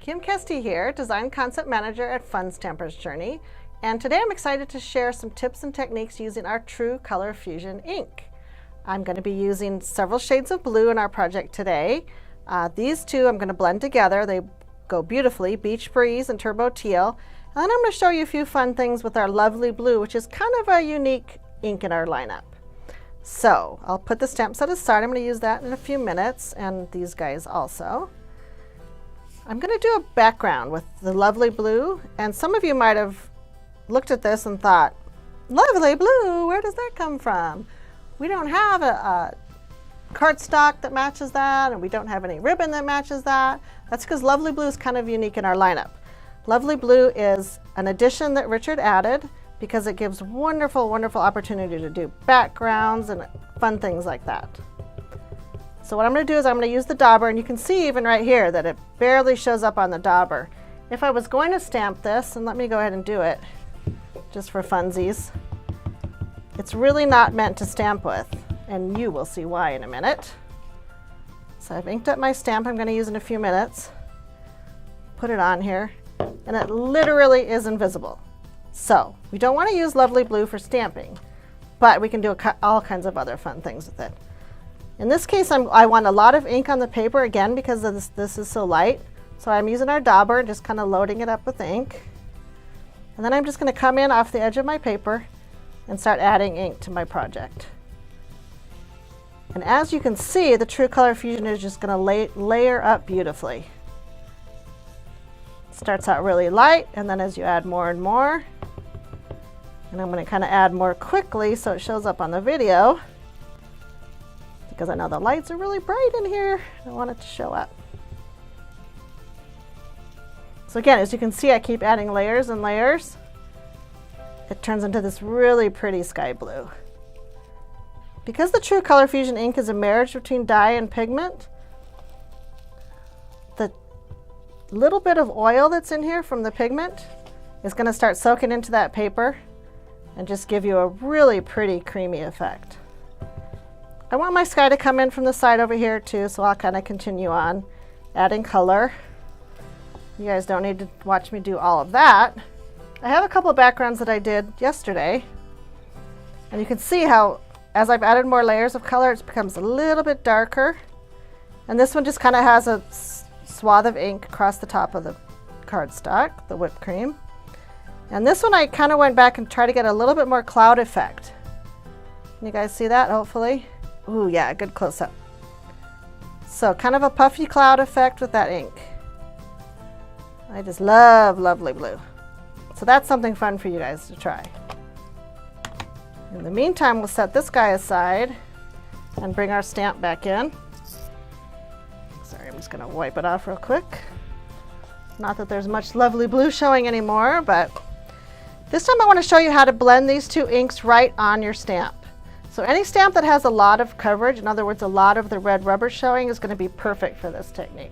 Kim Kesty here, Design Concept Manager at Fun Stampers Journey, and today I'm excited to share some tips and techniques using our True Color Fusion ink. I'm going to be using several shades of blue in our project today. These two I'm going to blend together. They go beautifully, Beach Breeze and Turbo Teal. And then I'm going to show you a few fun things with our lovely blue, which is kind of a unique ink in our lineup. So I'll put the stamp set aside. I'm going to use that in a few minutes, and these guys also. I'm going to do a background with the lovely blue, and some of you might have looked at this and thought, lovely blue, where does that come from? We don't have a cardstock that matches that, and we don't have any ribbon that matches that. That's because lovely blue is kind of unique in our lineup. Lovely blue is an addition that Richard added because it gives wonderful, wonderful opportunity to do backgrounds and fun things like that. So what I'm going to do is I'm going to use the dauber, and you can see even right here that it barely shows up on the dauber. If I was going to stamp this, and let me go ahead and do it just for funsies, it's really not meant to stamp with, and you will see why in a minute. So I've inked up my stamp I'm going to use in a few minutes. Put it on here, and it literally is invisible. So we don't want to use lovely blue for stamping, but we can do all kinds of other fun things with it. In this case, I want a lot of ink on the paper, again, because this is so light. So I'm using our dauber and just kind of loading it up with ink. And then I'm just going to come in off the edge of my paper and start adding ink to my project. And as you can see, the True Color Fusion is just going to layer up beautifully. It starts out really light, and then as you add more and more, and I'm going to kind of add more quickly so it shows up on the video, because I know the lights are really bright in here. I want it to show up. So again, as you can see, I keep adding layers and layers. It turns into this really pretty sky blue. Because the True Color Fusion ink is a marriage between dye and pigment, the little bit of oil that's in here from the pigment is going to start soaking into that paper and just give you a really pretty creamy effect. I want my sky to come in from the side over here too, so I'll kind of continue on adding color. You guys don't need to watch me do all of that. I have a couple of backgrounds that I did yesterday, and you can see how as I've added more layers of color, it becomes a little bit darker. And this one just kind of has a swath of ink across the top of the cardstock, the whipped cream. And this one I kind of went back and tried to get a little bit more cloud effect. Can you guys see that, hopefully? Ooh, yeah, good close-up. So kind of a puffy cloud effect with that ink. I just love lovely blue. So that's something fun for you guys to try. In the meantime, we'll set this guy aside and bring our stamp back in. Sorry, I'm just going to wipe it off real quick. Not that there's much lovely blue showing anymore, but this time I want to show you how to blend these two inks right on your stamp. So any stamp that has a lot of coverage, in other words, a lot of the red rubber showing, is going to be perfect for this technique.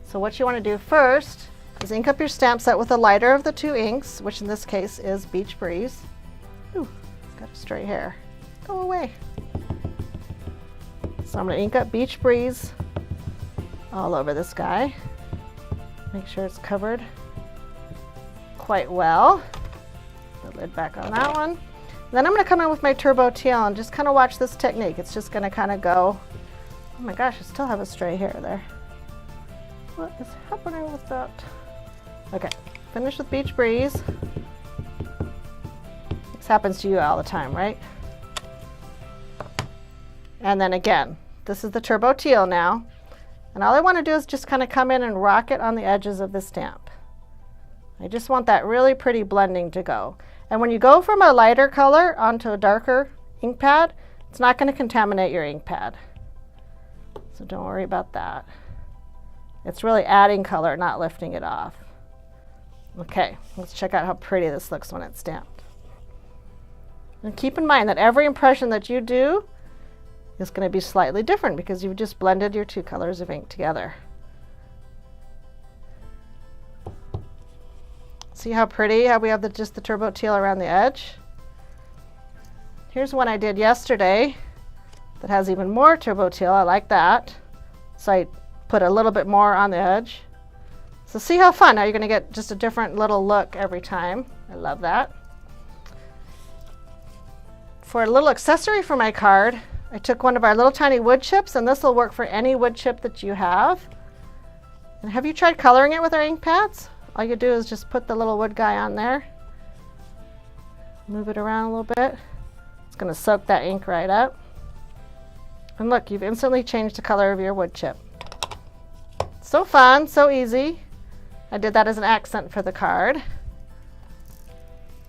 So what you want to do first is ink up your stamp set with the lighter of the two inks, which in this case is Beach Breeze. Ooh, it's got a stray hair. Go away. So I'm going to ink up Beach Breeze all over this guy. Make sure it's covered quite well. The lid back on that one. Then I'm going to come in with my Turbo Teal and just kind of watch this technique. It's just going to kind of go, oh my gosh, I still have a stray hair there. What is happening with that? Okay, finish with Beach Breeze. This happens to you all the time, right? And then again, this is the Turbo Teal now. And all I want to do is just kind of come in and rock it on the edges of the stamp. I just want that really pretty blending to go. And when you go from a lighter color onto a darker ink pad, it's not going to contaminate your ink pad. So don't worry about that. It's really adding color, not lifting it off. Okay, let's check out how pretty this looks when it's stamped. And keep in mind that every impression that you do is going to be slightly different because you've just blended your two colors of ink together. See how pretty, how we have just the Turbo Teal around the edge? Here's one I did yesterday that has even more Turbo Teal. I like that. So I put a little bit more on the edge. So see how fun, how you're going to get just a different little look every time. I love that. For a little accessory for my card, I took one of our little tiny wood chips, and this will work for any wood chip that you have. And have you tried coloring it with our ink pads? All you do is just put the little wood guy on there. Move it around a little bit. It's going to soak that ink right up. And look, you've instantly changed the color of your wood chip. So fun, so easy. I did that as an accent for the card. Do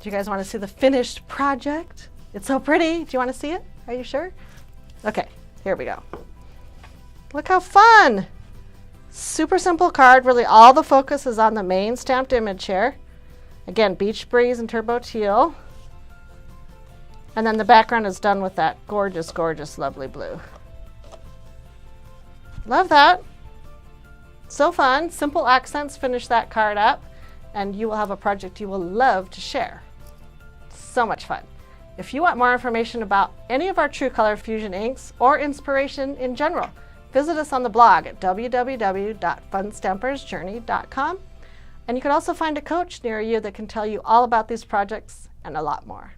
you guys want to see the finished project? It's so pretty. Do you want to see it? Are you sure? Okay, here we go. Look how fun. Super simple card. Really all the focus is on the main stamped image here. Again, Beach Breeze and Turbo Teal. And then the background is done with that gorgeous, gorgeous, lovely blue. Love that. So fun. Simple accents finish that card up, and you will have a project you will love to share. So much fun. If you want more information about any of our True Color Fusion inks or inspiration in general, visit us on the blog at www.funstampersjourney.com. And you can also find a coach near you that can tell you all about these projects and a lot more.